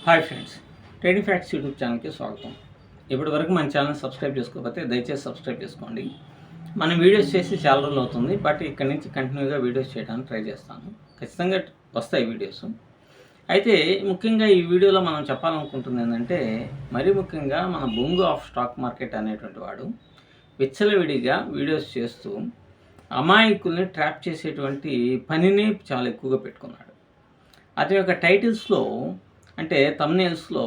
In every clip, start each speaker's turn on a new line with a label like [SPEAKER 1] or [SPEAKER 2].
[SPEAKER 1] Hi friends, trading facts YouTube ఛానల్కి స్వాగతం. ఇప్పటి వరకు మన ఛానల్ సబ్స్క్రైబ్ చేసుకోకపోతే దయచేసి సబ్స్క్రైబ్ చేసుకోండి. మనం వీడియోస్ చేసి చాలా రోజులు అవుతుంది, బట్ ఇక్కడి నుంచి కంటిన్యూగా వీడియోస్ చేయడానికి ట్రై చేస్తాను. ఖచ్చితంగా వస్తాయి వీడియోస్. అయితే ముఖ్యంగా ఈ వీడియోలో మనం చెప్పాలనుకుంటుంది ఏంటంటే, మరీ ముఖ్యంగా మన బొంగు ఆఫ్ స్టాక్ మార్కెట్ అనేటువంటి వాడు విచ్చలవిడిగా వీడియోస్ చేస్తూ అమాయకుల్ని ట్రాప్ చేసేటువంటి పనిని చాలా ఎక్కువగా పెట్టుకున్నాడు. అతని యొక్క టైటిల్స్లో అంటే థంబ్నెయిల్స్లో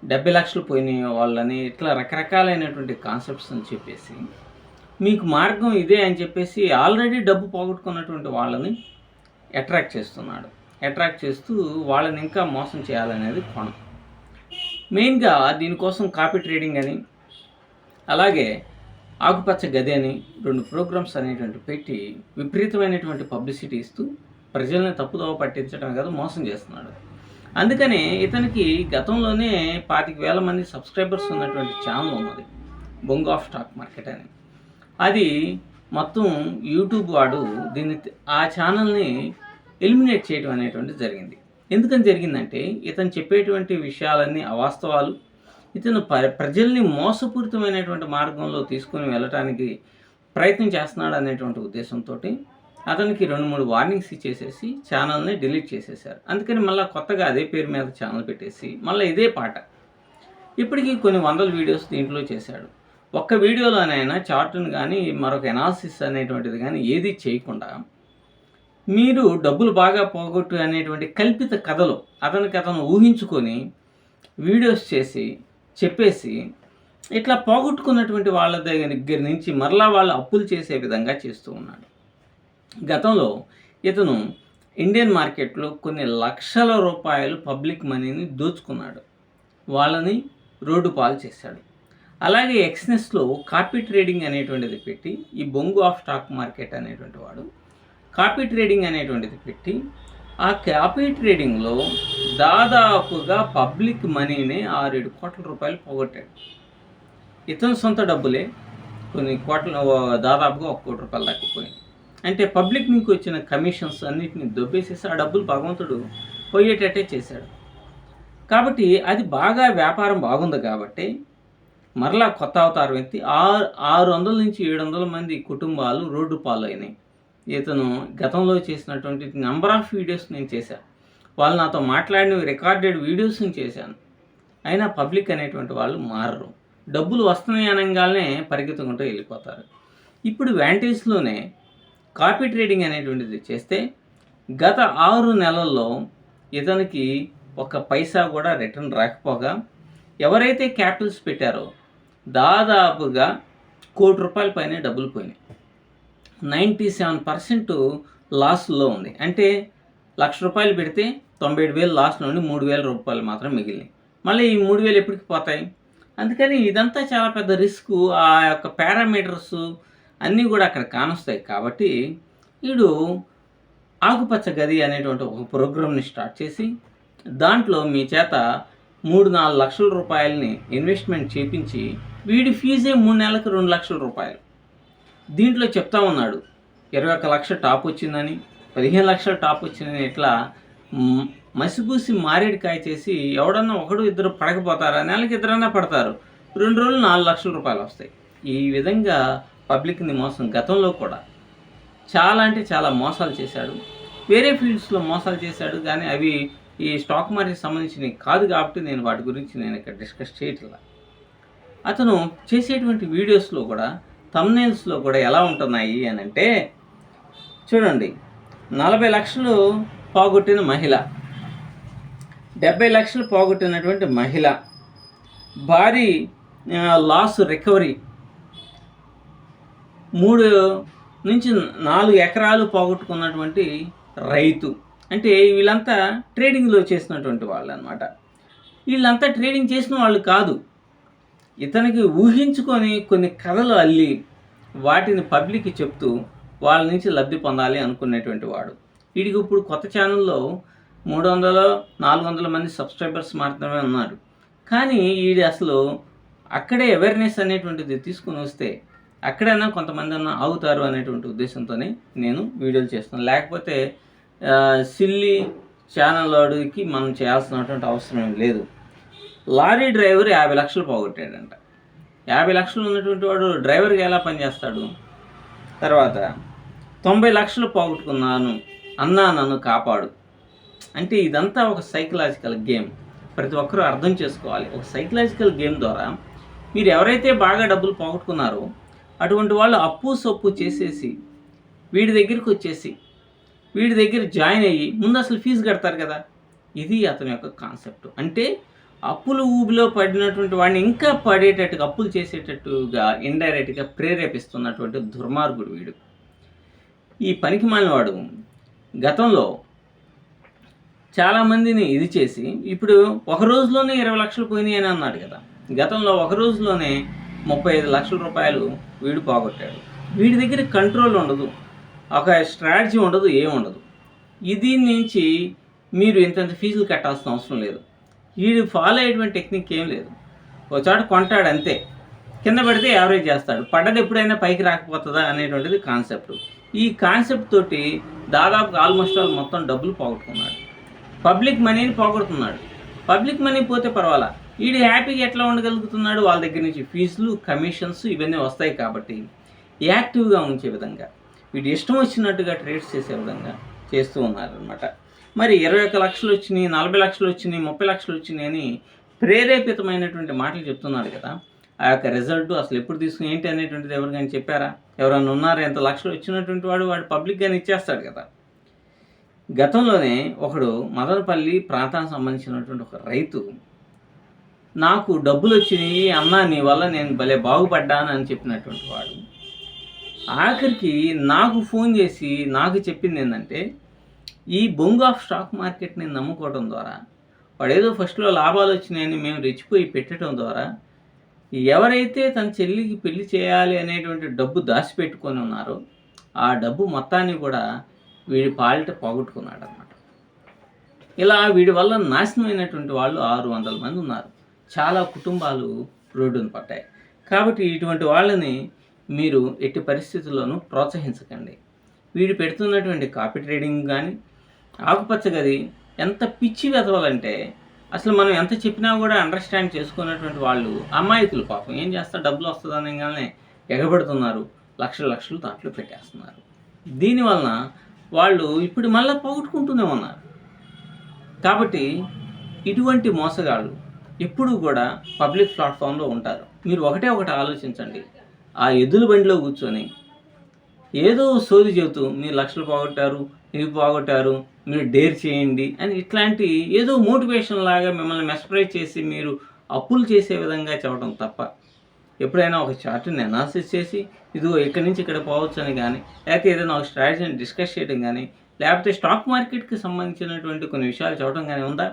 [SPEAKER 1] 70 లక్షలు పోయినాయి వాళ్ళని ఇట్లా రకరకాలైనటువంటి కాన్సెప్ట్స్ అని చెప్పేసి, మీకు మార్గం ఇదే అని చెప్పేసి ఆల్రెడీ డబ్బు పోగొట్టుకున్నటువంటి వాళ్ళని అట్రాక్ట్ చేస్తున్నాడు. అట్రాక్ట్ చేస్తూ వాళ్ళని ఇంకా మోసం చేయాలనేది కోణం. మెయిన్గా దీనికోసం కాపీ ట్రేడింగ్ అని, అలాగే ఆకుపచ్చ గది అని 2 ప్రోగ్రామ్స్ అనేటువంటి పెట్టి విపరీతమైనటువంటి పబ్లిసిటీ ఇస్తూ ప్రజల్ని తప్పుదోవ పట్టించడం కాదు, మోసం చేస్తున్నాడు. అందుకని ఇతనికి గతంలోనే 25,000 మంది సబ్స్క్రైబర్స్ ఉన్నటువంటి ఛానల్ ఉన్నది, బొంగు ఆఫ్ స్టాక్ మార్కెట్ అని. అది మొత్తం యూట్యూబ్ వాడు దీన్ని ఆ ఛానల్ని ఎలిమినేట్ చేయడం అనేటువంటిది జరిగింది. ఎందుకని జరిగిందంటే, ఇతను చెప్పేటువంటి విషయాలన్నీ అవాస్తవాలు, ఇతను ప్రజల్ని మోసపూరితమైనటువంటి మార్గంలో తీసుకొని వెళ్ళటానికి ప్రయత్నం చేస్తున్నాడు అనేటువంటి ఉద్దేశంతో అతనికి 2-3 వార్నింగ్స్ ఇచ్చేసేసి ఛానల్ని డిలీట్ చేసేసారు. అందుకని మళ్ళీ కొత్తగా అదే పేరు మీద ఛానల్ పెట్టేసి మళ్ళీ ఇదే పాట ఇప్పటికీ కొన్ని వందల వీడియోస్ దీంట్లో చేశాడు. ఒక్క వీడియోలోనైనా చార్ట్ను కానీ మరొక ఎనాలిసిస్ అనేటువంటిది కానీ ఏది చేయకుండా మీరు డబ్బులు బాగా పోగొట్టు అనేటువంటి కల్పిత కథలు అతను ఊహించుకొని వీడియోస్ చేసి చెప్పేసి ఇట్లా పోగొట్టుకున్నటువంటి వాళ్ళ దగ్గర నుంచి మరలా వాళ్ళు అప్పులు చేసే విధంగా చేస్తూ ఉన్నాడు. గతంలో ఇతను ఇండియన్ మార్కెట్లో కొన్ని లక్షల రూపాయలు పబ్లిక్ మనీని దోచుకున్నాడు, వాళ్ళని రోడ్డు పాలు చేశాడు. అలాగే ఎక్స్నెస్లో కాపీ ట్రేడింగ్ అనేటువంటిది పెట్టి, ఈ బొంగు ఆఫ్ స్టాక్ మార్కెట్ అనేటువంటి వాడు కాపీ ట్రేడింగ్ అనేటువంటిది పెట్టి, ఆ కాపీ ట్రేడింగ్లో దాదాపుగా పబ్లిక్ మనీని 6-7 కోట్ల రూపాయలు పోగొట్టాడు. ఇతను సొంత డబ్బులే కొన్ని కోట్ల, దాదాపుగా 1 కోటి రూపాయలు దక్కిపోయింది. అంటే పబ్లిక్ నుంచి వచ్చిన కమిషన్స్ అన్నిటిని దొబ్బేసేసి ఆ డబ్బులు భగవంతుడు పోయేటట్టే చేశాడు. కాబట్టి అది బాగా వ్యాపారం బాగుంది కాబట్టి మరలా కొత్త అవతారం ఎత్తి 600 నుంచి 700 మంది కుటుంబాలు రోడ్డు పాలైనాయి. ఇతను గతంలో చేసినటువంటి నెంబర్ ఆఫ్ వీడియోస్ నేను చేశాను, వాళ్ళు నాతో మాట్లాడిన రికార్డెడ్ వీడియోస్ని చేశాను. అయినా పబ్లిక్ అనేటువంటి వాళ్ళు మారరు, డబ్బులు వస్తున్నాయి అనగానే పరిగెత్తుకుంటూ వెళ్ళిపోతారు. ఇప్పుడు వ్యాంటేజ్లోనే కాపీ ట్రేడింగ్ అనేటువంటిది చేస్తే గత 6 నెలల్లో ఇతనికి ఒక పైసా కూడా రిటర్న్ రాకపోగా, ఎవరైతే క్యాపిటల్స్ పెట్టారో దాదాపుగా 1 కోటి రూపాయల పైనే డబ్బులు పోయినాయి. 97% లాస్లో ఉంది. అంటే 1,00,000 రూపాయలు పెడితే 97,000 లాస్ నుండి 3,000 రూపాయలు మాత్రం మిగిలినాయి. మళ్ళీ ఈ 3,000 ఎప్పటికి పోతాయి? అందుకని ఇదంతా చాలా పెద్ద రిస్క్. ఆ యొక్క పారామీటర్స్ అన్నీ కూడా అక్కడ కానొస్తాయి. కాబట్టి వీడు ఆకుపచ్చ గది అనేటువంటి ఒక ప్రోగ్రామ్ని స్టార్ట్ చేసి దాంట్లో మీ చేత 3-4 లక్షల రూపాయలని ఇన్వెస్ట్మెంట్ చేపించి, వీడి ఫీజే 3 నెలలకు 2 లక్షల రూపాయలు. దీంట్లో చెప్తా ఉన్నాడు 21 లక్షల టాప్ వచ్చిందని, 15 లక్షల టాప్ వచ్చిందని. ఇట్లా మసిపూసి మారేడుకాయ చేసి ఎవడన్నా 1-2 పడకపోతారా? నెలకి 2 పడతారు, 2 రోజులు 4 లక్షల రూపాయలు వస్తాయి. ఈ విధంగా పబ్లిక్ని మోసం గతంలో కూడా చాలా అంటే చాలా మోసాలు చేశాడు. వేరే ఫీల్డ్స్లో మోసాలు చేశాడు, కానీ అవి ఈ స్టాక్ మార్కెట్ సంబంధించినవి కాదు కాబట్టి నేను వాటి గురించి ఇక్కడ డిస్కస్ చేయట్లా. అతను చేసేటువంటి వీడియోస్లో కూడా థంబ్నెయిల్స్లో కూడా ఎలా ఉంటున్నాయి అని అంటే, చూడండి, 40 లక్షలు పోగొట్టిన మహిళ, 70 లక్షలు పోగొట్టినటువంటి మహిళ, భారీ లాస్ రికవరీ, 3-4 ఎకరాలు పోగొట్టుకున్నటువంటి రైతు. అంటే వీళ్ళంతా ట్రేడింగ్లో చేసినటువంటి వాళ్ళు అన్నమాట. వీళ్ళంతా ట్రేడింగ్ చేసిన వాళ్ళు కాదు, ఇతనికి ఊహించుకొని కొన్ని కథలు అల్లి వాటిని పబ్లిక్కి చెప్తూ వాళ్ళ నుంచి లబ్ధి పొందాలి అనుకునేటువంటి వాడు. వీడికి ఇప్పుడు కొత్త ఛానల్లో 300-400 మంది సబ్స్క్రైబర్స్ మాత్రమే ఉన్నారు. కానీ వీడి అసలు అక్కడే అవేర్నెస్ అనేటువంటిది తీసుకుని వస్తే అక్కడైనా కొంతమంది అన్న ఆగుతారు అనేటువంటి ఉద్దేశంతోనే నేను వీడియోలు చేస్తున్నాను. లేకపోతే సిల్లీ ఛానల్ వాడికి మనం చేయాల్సినటువంటి అవసరం ఏం లేదు. లారీ డ్రైవర్ 50 లక్షలు పోగొట్టాడంట. 50 లక్షలు ఉన్నటువంటి వాడు డ్రైవర్గా ఎలా పనిచేస్తాడు? తర్వాత 90 లక్షలు పోగొట్టుకున్నాను అన్నా నన్ను కాపాడు. అంటే ఇదంతా ఒక సైకలాజికల్ గేమ్. ప్రతి ఒక్కరూ అర్థం చేసుకోవాలి. ఒక సైకలాజికల్ గేమ్ ద్వారా మీరు ఎవరైతే బాగా డబ్బులు పోగొట్టుకున్నారో అటువంటి వాళ్ళు అప్పు సొప్పు చేసేసి వీడి దగ్గరికి వచ్చేసి వీడి దగ్గర జాయిన్ అయ్యి ముందు అసలు ఫీజు కడతారు కదా. ఇది అతని యొక్క కాన్సెప్ట్. అంటే అప్పులు ఊబిలో పడినటువంటి వాడిని ఇంకా పడేటట్టుగా అప్పులు చేసేటట్టుగా ఇండైరెక్ట్గా ప్రేరేపిస్తున్నటువంటి దుర్మార్గుడు వీడు. ఈ పనికి మాలినవాడు గతంలో చాలామందిని ఇది చేసి ఇప్పుడు ఒక రోజులోనే 20 లక్షలు పోయినాయి అని అన్నాడు కదా. గతంలో ఒక రోజులోనే 35 లక్షల రూపాయలు వీడు పోగొట్టాడు. వీడి దగ్గర కంట్రోల్ ఉండదు, ఒక స్ట్రాటజీ ఉండదు, ఏముండదు. ఇది నుంచి మీరు ఇంతంత ఫీజులు కట్టాల్సిన అవసరం లేదు. వీడు ఫాలో అయ్యేటువంటి టెక్నిక్ ఏం లేదు. ఒక చోట కొంటాడు అంతే, కింద పడితే యావరేజ్ చేస్తాడు, పడ్డది ఎప్పుడైనా పైకి రాకపోతుందా అనేటువంటిది కాన్సెప్ట్. ఈ కాన్సెప్ట్ తోటి దాదాపు ఆల్మోస్ట్ ఆల్ మొత్తం డబ్బులు పోగొట్టుకున్నాడు. పబ్లిక్ మనీని పోగొడుతున్నాడు. పబ్లిక్ మనీ పోతే పర్వాలా, వీడు హ్యాపీగా ఎట్లా ఉండగలుగుతున్నాడు? వాళ్ళ దగ్గర నుంచి ఫీజులు, కమిషన్స్ ఇవన్నీ వస్తాయి కాబట్టి యాక్టివ్గా ఉంచే విధంగా వీడు ఇష్టం వచ్చినట్టుగా ట్రేడ్స్ చేసే విధంగా చేస్తూ ఉన్నారనమాట. మరి 21 లక్షలు వచ్చినాయి, 40 లక్షలు వచ్చినాయి, 30 లక్షలు వచ్చినాయి అని ప్రేరేపితమైనటువంటి మాటలు చెప్తున్నాడు కదా. ఆ యొక్క రిజల్ట్ అసలు ఎప్పుడు తీసుకుని ఏంటి అనేటువంటిది ఎవరికైనా చెప్పారా? ఎవరైనా ఉన్నారా? ఎంత లక్షలు వచ్చినటువంటి వాడు పబ్లిక్గానే ఇచ్చేస్తాడు కదా. గతంలోనే ఒకడు మదనపల్లి ప్రాంతానికి సంబంధించినటువంటి ఒక రైతు నాకు డబ్బులు వచ్చినాయి అన్నా, నీ వల్ల నేను భలే బాగుపడ్డాను అని చెప్పినటువంటి వాడు ఆఖరికి నాకు ఫోన్ చేసి నాకు చెప్పింది ఏంటంటే, ఈ బొంగు ఆఫ్ స్టాక్ మార్కెట్ని నమ్ముకోవడం ద్వారా వాడు ఏదో ఫస్ట్లో లాభాలు వచ్చినాయని మేము రెచ్చిపోయి పెట్టడం ద్వారా ఎవరైతే తన చెల్లికి పెళ్లి చేయాలి అనేటువంటి డబ్బు దాచిపెట్టుకొని ఉన్నారో ఆ డబ్బు మొత్తాన్ని కూడా వీడి పాలిట పోగొట్టుకున్నాడు అన్నమాట. ఇలా వీడి వల్ల నాశనమైనటువంటి వాళ్ళు 600 మంది ఉన్నారు. చాలా కుటుంబాలు రోడ్డును పట్టాయి. కాబట్టి ఇటువంటి వాళ్ళని మీరు ఎట్టి పరిస్థితుల్లోనూ ప్రోత్సహించకండి. వీడు పెడుతున్నటువంటి కాపీ ట్రేడింగ్ కానీ, ఆకుపచ్చ గది ఎంత పిచ్చి వెతవాలంటే అసలు మనం ఎంత చెప్పినా కూడా అండర్స్టాండ్ చేసుకున్నటువంటి వాళ్ళు అమాయకులు. పాపం ఏం చేస్తారు, డబ్బులు వస్తుందనగానే ఎగబడుతున్నారు, లక్షలు దాంట్లో పెట్టేస్తున్నారు. దీనివలన వాళ్ళు ఇప్పుడు మళ్ళీ పోగొట్టుకుంటూనే ఉన్నారు. కాబట్టి ఇటువంటి మోసగాళ్ళు ఎప్పుడూ కూడా పబ్లిక్ ప్లాట్ఫామ్లో ఉంటారు. మీరు ఒకటే ఆలోచించండి, ఆ ఎద్దుల బండిలో కూర్చొని ఏదో సోది చెబుతూ మీరు లక్షలు పోగొట్టారు, ఇవి పోగొట్టారు, మీరు డేర్ చేయండి అని ఇట్లాంటి ఏదో మోటివేషన్ లాగా మిమ్మల్ని మెస్ప్రైజ్ చేసి మీరు అప్పులు చేసే విధంగా చెప్పడం తప్ప ఎప్పుడైనా ఒక చార్ట్ని అనాలిసిస్ చేసి ఇదిగో ఇక్కడి నుంచి ఇక్కడ పోవచ్చు అని కానీ, లేకపోతే ఏదైనా ఒక స్ట్రాటజీని డిస్కస్ చేయడం కానీ, లేకపోతే స్టాక్ మార్కెట్కి సంబంధించినటువంటి కొన్ని విషయాలు చెప్పడం కానీ ఉందా?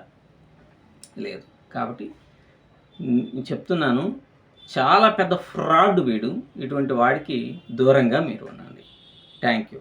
[SPEAKER 1] లేదు. కాబట్టి చెప్తున్నాను, చాలా పెద్ద ఫ్రాడ్ వీడు. ఇటువంటి వాడికి దూరంగా మీరు ఉండండి. Thank you.